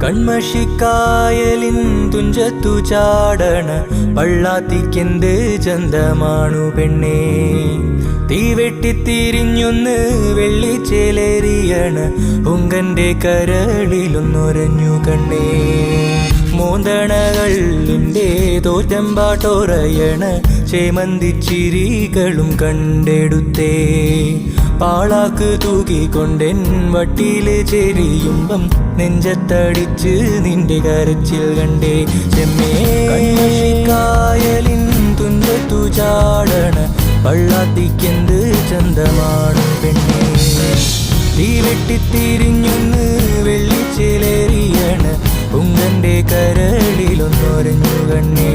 കൺമഷിക്കായലിൻ തുഞ്ചത്തു ചാടണ പള്ളാത്തിക്കെന്ത് ചന്തമാണു പെണ്ണേ. തീവെട്ടിത്തിരിഞ്ഞൊന്ന് വെള്ളിച്ചേലേറിയണ ഉങ്കന്റെ കരളിലൊന്നൊരഞ്ഞു കണ്ണേ. മോന്തണകളിൻ്റെ തോറ്റമ്പാട്ടോറയണ ചേമന്തിച്ചിരികളും കണ്ടെടുത്തേ. പാളാക്ക് തൂക്കിക്കൊണ്ടെൻ വട്ടിയില് ചെരിയുമ്പം നെഞ്ചത്തടിച്ച് നിന്റെ കരച്ചിൽ കണ്ടേ. ചെമ്മേ കായലിൻ തുഞ്ചത്തു ചാടണ പള്ളാത്തിക്കെന്ത് ചന്തമാണു പെണ്ണേ. തീവെട്ടിത്തിരിഞ്ഞൊന്ന് വെള്ളിച്ചേലേറിയണ ഉങ്കന്റെ കരളിലൊന്നൊരഞ്ഞു കണ്ണേ.